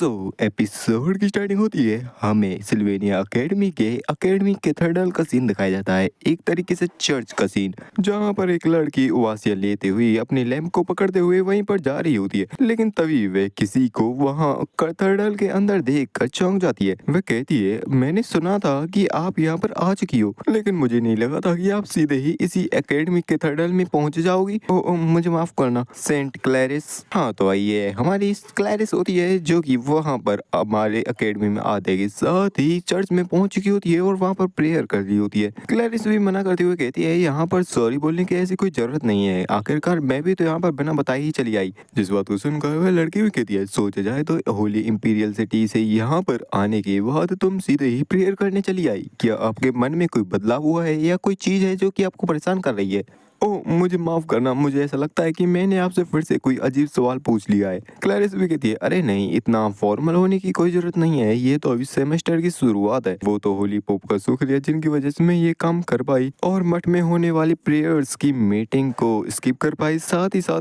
Episode की starting होती है। हमें सिल्वेनिया अकेडमी कैथेड्रल का सीन दिखाया जाता है, एक तरीके से चर्च का सीन, जहाँ पर एक लड़की उवासिया लेते हुए अपने लैंप को पकड़ते हुए वहीं पर जा रही होती है। लेकिन तभी वे किसी को वहाँ कैथेड्रल के अंदर देखकर चौंक जाती है। वह कहती है, मैंने सुना था कि आप यहाँ पर आ चुकी हो, लेकिन मुझे नहीं लगा था कि आप सीधे ही इसी एकेडमी कैथेड्रल में पहुंच जाओगी। मुझे माफ करना, सेंट क्लैरिस। हाँ, तो ये हमारी क्लैरिस होती है जो कि वहाँ पर हमारे एकेडमी में आते के साथ ही चर्च में पहुंच चुकी होती है और वहाँ पर प्रेयर कर रही होती है। क्लैरिस भी मना करते हुए कहती है, यहाँ पर सॉरी बोलने की ऐसी कोई जरूरत नहीं है, आखिरकार मैं भी तो यहाँ पर बिना बताए ही चली आई। जिस बात को सुनकर वह लड़की भी कहती है, सोचा जाए तो होली इंपीरियल सिटी से यहाँ पर आने के बाद तुम सीधे ही प्रेयर करने चली आई। क्या आपके मन में कोई बदलाव हुआ है या कोई चीज है जो कि आपको परेशान कर रही है? ओह, मुझे माफ करना, मुझे ऐसा लगता है कि मैंने आपसे फिर से कोई अजीब सवाल पूछ लिया है। क्लैरिस भी कहती है, अरे नहीं, इतना फॉर्मल होने की कोई जरूरत नहीं है, ये तो अभी सेमेस्टर की शुरुआत है। वो तो होली पोप का शुक्रिया जिनकी वजह से मैं ये काम कर पाई और मठ में होने वाली प्रेयर्स की मीटिंग को स्किप कर पाई, साथ ही साथ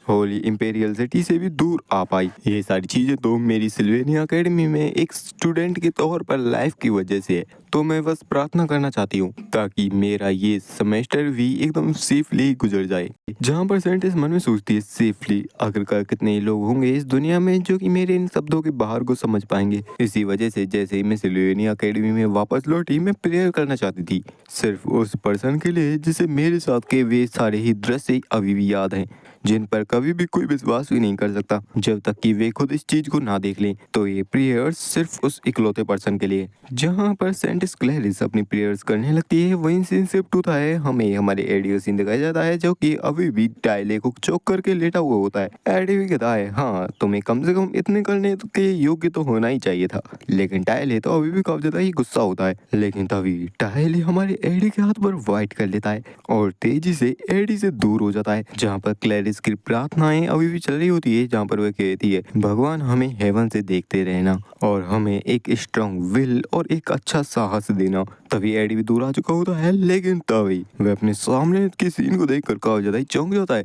होली इंपेरियल सिटी से भी दूर आ पाई। ये सारी चीजें तो मेरी सिल्वेनिया एकेडमी में एक स्टूडेंट के तौर पर लाइफ की वजह से है। तो मैं बस प्रार्थना करना चाहती हूँ ताकि मेरा ये सेमेस्टर भी एकदम सेफली गुजर जाए। जहाँ पर सेंटेंस मन में सोचती है, सेफली, आखिरकार कितने ही लोग होंगे इस दुनिया में जो कि मेरे इन शब्दों के बाहर को समझ पाएंगे। इसी वजह से जैसे ही मैं सिल्वेनिया एकेडमी में वापस लौटी, मैं प्रेयर करना चाहती थी, सिर्फ उस पर्सन के लिए जिसे मेरे साथ के वे सारे ही दृश्य अभी भी याद हैं, जिन पर कभी भी कोई विश्वास भी नहीं कर सकता जब तक कि वे खुद इस चीज को ना देख लें। तो ये प्रेयर्स सिर्फ उस इकलौते पर्सन के लिए। जहाँ पर सेंट क्लैरिस अपनी प्रेयर्स करने लगती है, वहीं सीन शिफ्ट होता है। हमें हमारे एडी का सीन दिखाया जाता है जो कि अभी भी टाइले को चौक करके लेटा हुआ होता है। एडी भी कहता है, हाँ, तुम्हें कम से कम इतने करने के योग्य तो होना ही चाहिए था। लेकिन टाइले तो अभी भी काफी ज्यादा ही गुस्सा होता है। लेकिन तभी टाइले हमारे एडी के हाथ पर वाइट कर लेता है और तेजी से एडी से दूर हो जाता है। जहाँ पर क्लैरिस की प्रार्थनाएं अभी भी चल रही होती है, जहाँ पर वह कहती है, भगवान हमें हेवन से देखते रहना और हमें एक स्ट्रांग विल और एक अच्छा साहस देना। तभी एडी भी दूर आ चुका होता है, लेकिन तभी वह अपने सामने के सीन को देखकर काफी ज्यादा ही चौंक जाता है,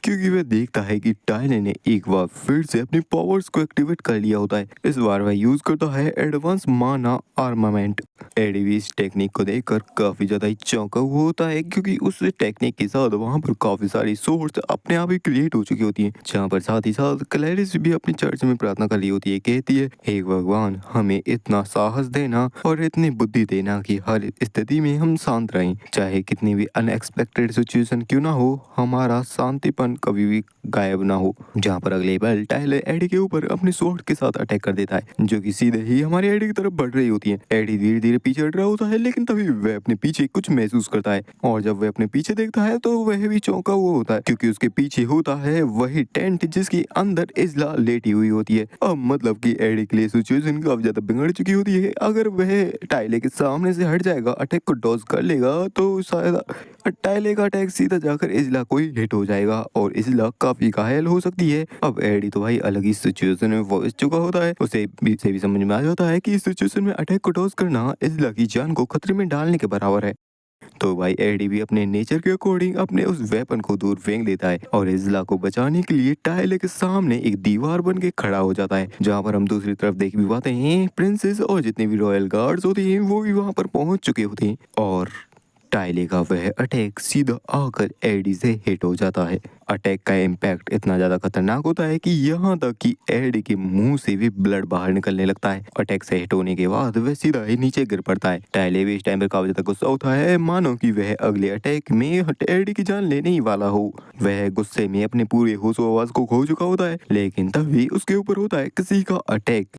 क्योंकि वह देखता है कि टाइले ने एक बार फिर से अपनी पावर्स को एक्टिवेट कर लिया होता है। इस बार वह यूज करता है एडवांस माना आर्मामेंट। एडी भी इस टेक्निक को देखकर काफी ज्यादा ही चौंका हुआ होता है, क्योंकि उस टेक्निक के साथ वहां पर काफी सारी सोर्स अपने आप ही क्रिएट हो चुकी होती है। जहां पर साथ ही साथ क्लैरिस भी अपनी चर्च में प्रार्थना कर रही होती है, कहती है, हे भगवान, हमें इतना साहस देना और इतनी बुद्धि देना कि हर स्थिति में हम शांत रहें, चाहे कितनी भी अनएक्सपेक्टेड सिचुएशन क्यों ना हो, हमारा शांतिपन कभी भी गायब ना हो। जहाँ पर अगले पल टाइलर एडी के ऊपर अपने स्वॉर्ड के साथ अटैक कर देता है, जो कि सीधे ही हमारी एडी की तरफ बढ़ रही होती है। एडी धीरे धीरे पीछे हट रहा होता है, लेकिन तभी वह अपने पीछे कुछ महसूस करता है और जब वह अपने पीछे देखता है तो वह भी चौंका हुआ होता है, क्योंकि उसके पीछे होता है वही टेंट जिसके अंदर इजला लेटी हुई होती है। अब मतलब कि एडी के लिए सिचुएशन काफी ज्यादा बिगड़ चुकी होती है। अगर वह टाइले के सामने से हट जाएगा, अटैक को डॉज कर लेगा, तो शायद टाइले का अटैक सीधा जाकर इजला को ही हिट हो जाएगा और इजला काफी घायल हो सकती है। अब एडी तो भाई अलग ही सिचुएशन में पहुंच चुका होता है, उसे भी समझ में आ जाता है कि इस सिचुएशन में अटैक को डॉज करना इजला की जान को खतरे में डालने के बराबर है। तो भाई एडी भी अपने नेचर के अकॉर्डिंग अपने उस वेपन को दूर फेंक देता है और इजला को बचाने के लिए टाइले के सामने एक दीवार बन के खड़ा हो जाता है। जहाँ पर हम दूसरी तरफ देख भी पाते हैं, प्रिंसेस और जितने भी रॉयल गार्ड्स होते हैं वो भी वहाँ पर पहुंच चुके होते हैं और टाइले का वह अटैक सीधा आकर एडी से हिट हो जाता है। अटैक का इम्पैक्ट इतना ज्यादा खतरनाक होता है कि यहाँ तक कि एडी के मुंह से भी ब्लड बाहर निकलने लगता है। अटैक से हिट होने के बाद वह सीधा ही नीचे गिर पड़ता है। टाइले भी इस टाइम पर काफी ज्यादा गुस्सा होता है, मानो कि वह अगले अटैक में एडी की जान लेने ही वाला हो। वह गुस्से में अपने पूरे होशो आवाज को खो चुका होता है, लेकिन तभी उसके ऊपर होता है किसी का अटैक।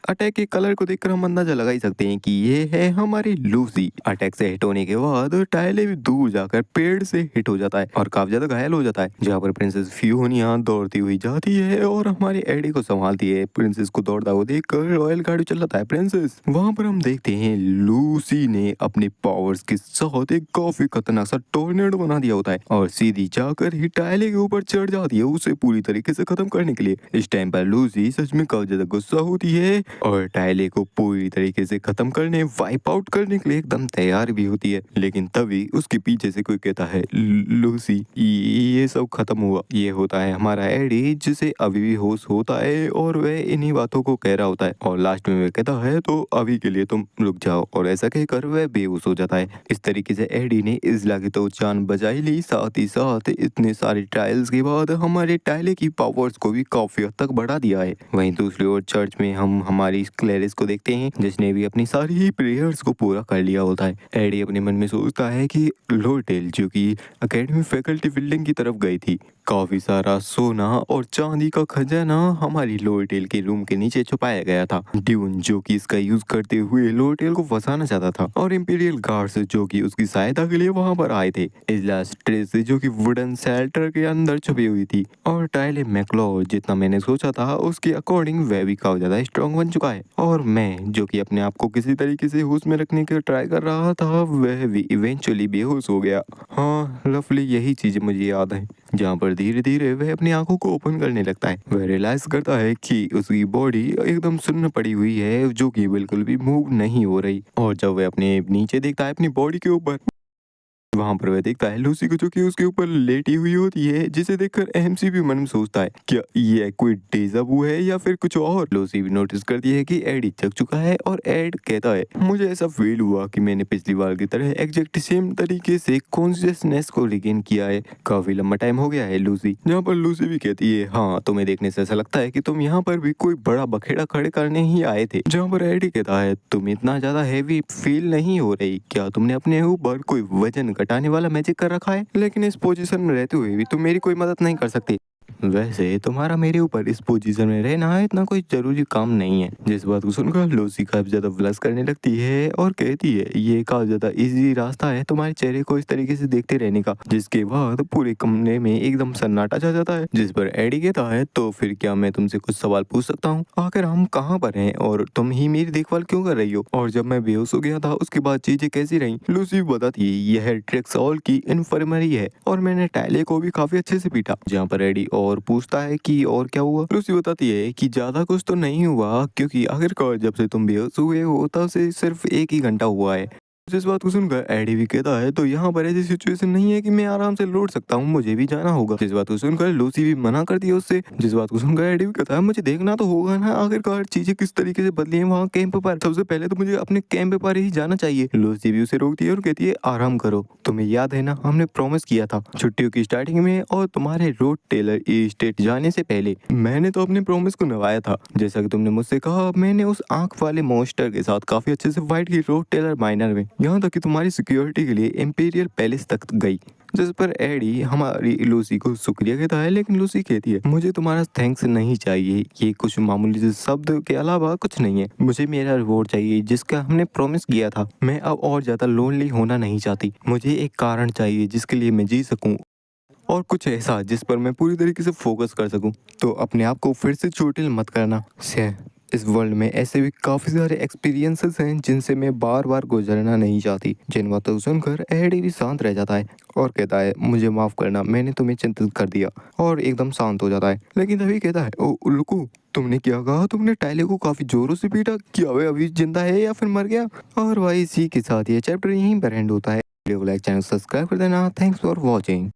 अटैक के कलर को देखकर हम अंदाजा लगा ही सकते हैं कि ये है हमारी लूसी। अटैक से हिट होने के बाद टाइले भी दूर जाकर पेड़ से हिट हो जाता है और काफी ज्यादा घायल हो जाता है। जहाँ पर प्रिंसेस फियोनिया दौड़ती हुई जाती है और हमारी एडी को संभालती है। प्रिंसेस को दौड़ता हुआ देखकर रॉयल गार्ड चिल्लाता है, प्रिंसेस। वहाँ पर हम देखते हैं लूसी ने अपने पावर्स के साथ एक काफी खतरनाक सा टोर्नेडो बना दिया होता है और सीधी जाकर ही टाइले के ऊपर चढ़ जाती है, उसे पूरी तरीके से खत्म करने के लिए। इस टाइम पर लूसी सच में काफी ज्यादा गुस्सा होती है और टाइले को पूरी तरीके से खत्म करने, वाइप आउट करने के लिए एकदम तैयार भी होती है। लेकिन तभी उसके पीछे से कोई कहता है, लूसी ये सब खत्म हुआ। ये होता है हमारा एडी, जिसे अभी भी होश होता है और वह इन्हीं बातों को कह रहा होता है। और लास्ट में वह कहता है, तो अभी के लिए तुम रुक जाओ। और ऐसा कहकर वह बेहोश हो जाता है। इस तरीके से एडी ने इज़ला की तो जान बचा ही ली, साथ ही साथ इतने सारे ट्रायल्स के बाद हमारे टाइले की पावर्स को भी काफी हद तक बढ़ा दिया है। वहीं दूसरी ओर चर्च में हम हमारी क्लैरिस को देखते हैं, जिसने भी अपनी सारी ही प्रेयर्स को पूरा कर लिया होता है। एडी अपने मन में सोचता है कि लोरटेल, जो कि एकेडमी फैकल्टी बिल्डिंग की तरफ गई थी, काफी सारा सोना और चांदी का खजाना हमारी लोरटेल के रूम के नीचे छुपाया गया था। ड्यून, जो कि इसका यूज करते हुए लोरटेल को फंसाना चाहता था, और इंपीरियल गार्ड्स, जो कि उसकी सहायता के लिए वहां पर आए थे। इज़ला स्ट्रेस, जो कि वुडन शेल्टर के अंदर छुपी हुई थी। और टाइले मैक्लोर, जितना मैंने सोचा था उसके अकॉर्डिंग वह भी काफी ज्यादा स्ट्रॉन्ग बन चुका है। और मैं, जो कि अपने आप को किसी तरीके से होश में रखने का ट्राई कर रहा था, वह भी इवेंचुअली बेहोश हो गया। हाँ, रफली यही चीजें मुझे याद है, जहाँ पर धीरे धीरे वह अपनी आंखों को ओपन करने लगता है। वह रियलाइज करता है कि उसकी बॉडी एकदम सुन्न पड़ी हुई है, जो कि बिल्कुल भी मूव नहीं हो रही। और जब वह अपने नीचे देखता है अपनी बॉडी के ऊपर, वहां पर वह देखता है लूसी को, जो कि उसके ऊपर लेटी हुई होती है, जिसे देखकर एमसी भी मन में सोचता है, क्या ये कोई डेजा वू है या फिर कुछ और। लूसी भी नोटिस करती है कि एडी जग चुका है, और एड कहता है, मुझे ऐसा फील हुआ कि मैंने पिछली बार की तरह एग्जैक्ट सेम तरीके से कॉन्शियसनेस को रिगेन किया है। काफी लंबा टाइम हो गया है लूसी। जहाँ पर लूसी भी कहती है, हाँ, तुम्हें देखने से ऐसा लगता है कि तुम यहाँ पर भी कोई बड़ा बखेड़ा खड़े करने ही आए थे। जहाँ पर एडी कहता है, तुम इतना ज्यादा हैवी फील नहीं हो रही, क्या तुमने अपने ऊपर कोई वजन घटाने वाला मैजिक कर रखा है? लेकिन इस पोजीशन में रहते हुए भी तुम मेरी कोई मदद नहीं कर सकती। वैसे तुम्हारा मेरे ऊपर इस पोजीशन में रहना इतना कोई जरूरी काम नहीं है। जिस बात को सुनकर लूसी काफी ज्यादा ब्लश करने लगती है और कहती है, ये काफी ज्यादा इजी रास्ता है तुम्हारे चेहरे को इस तरीके से देखते रहने का। जिसके बाद पूरे कमरे में एकदम सन्नाटा छा जाता है। जिस पर एडी कहता है, तो फिर क्या मैं तुमसे कुछ सवाल पूछ सकता हूँ? आखिर हम कहाँ पर हैं और तुम ही मेरी देखभाल क्यों कर रही हो? और जब मैं बेहोश हो गया था उसके बाद चीजें कैसी रही? लूसी बताती है, यह ट्रेक्सॉल की इन्फर्मरी है और मैंने टाइले को भी काफी अच्छे से पीटा। जहाँ पर एडी और पूछता है कि और क्या हुआ? लूसी बताती है कि ज्यादा कुछ तो नहीं हुआ, क्योंकि आखिरकार जब से तुम बेहोश हुए हो तब से सिर्फ 1 ही घंटा हुआ है। जिस बात को सुनकर एडी भी कहता है, तो यहाँ पर ऐसी सिचुएशन नहीं है कि मैं आराम से लौट सकता हूँ, मुझे भी जाना होगा। जिस बात को सुनकर लूसी भी मना करती है उससे। जिस बात को सुनकर एडी भी कहता है, मुझे देखना तो होगा ना आखिरकार चीजें किस तरीके से बदली हैं वहाँ कैंप पर। सबसे पहले तो मुझे अपने कैंप पर ही जाना चाहिए। लूसी भी उसे रोकती है और कहती है, आराम करो, तुम्हें याद है ना, हमने प्रॉमिस किया था छुट्टियों की स्टार्टिंग में और तुम्हारे रोड टेलर स्टेट जाने से पहले। मैंने तो अपने प्रॉमिस को निभाया था। जैसा कि तुमने मुझसे कहा, मैंने उस आंख वाले मॉन्स्टर के साथ काफी अच्छे से फाइट की रोड टेलर माइनर में, यहाँ तक कि तुम्हारी सिक्योरिटी के लिए इंपीरियल पैलेस तक गई। जिस पर एडी हमारी लूसी को शुक्रिया कहता है, लेकिन लूसी कहती है, मुझे तुम्हारा थैंक्स नहीं चाहिए, ये कुछ मामूली से शब्द के अलावा कुछ नहीं है। मुझे मेरा रिवॉर्ड चाहिए जिसका हमने प्रॉमिस किया था। मैं अब और ज्यादा लोनली होना नहीं चाहती। मुझे एक कारण चाहिए जिसके लिए मैं जी सकूं, और कुछ ऐसा जिस पर मैं पूरी तरीके से फोकस कर सकूं। तो अपने आप को फिर से चोटिल मत करना। इस वर्ल्ड में ऐसे भी काफी सारे एक्सपीरियंसेस हैं जिनसे मैं बार बार गुजरना नहीं चाहती। जिन बातों को सुनकर एडी भी शांत रह जाता है और कहता है, मुझे माफ करना, मैंने तुम्हें चिंतित कर दिया। और एकदम शांत हो जाता है। लेकिन तभी कहता है, ओ लुकू, तुमने क्या कहा? तुमने टाइले को काफी जोरों से पीटा, क्या वह अभी जिंदा है या फिर मर गया? और भाई इसी के साथ ये चैप्टर यहीं पर एंड होता है। वीडियो को लाइक, चैनल सब्सक्राइब कर देना। Thanks for watching.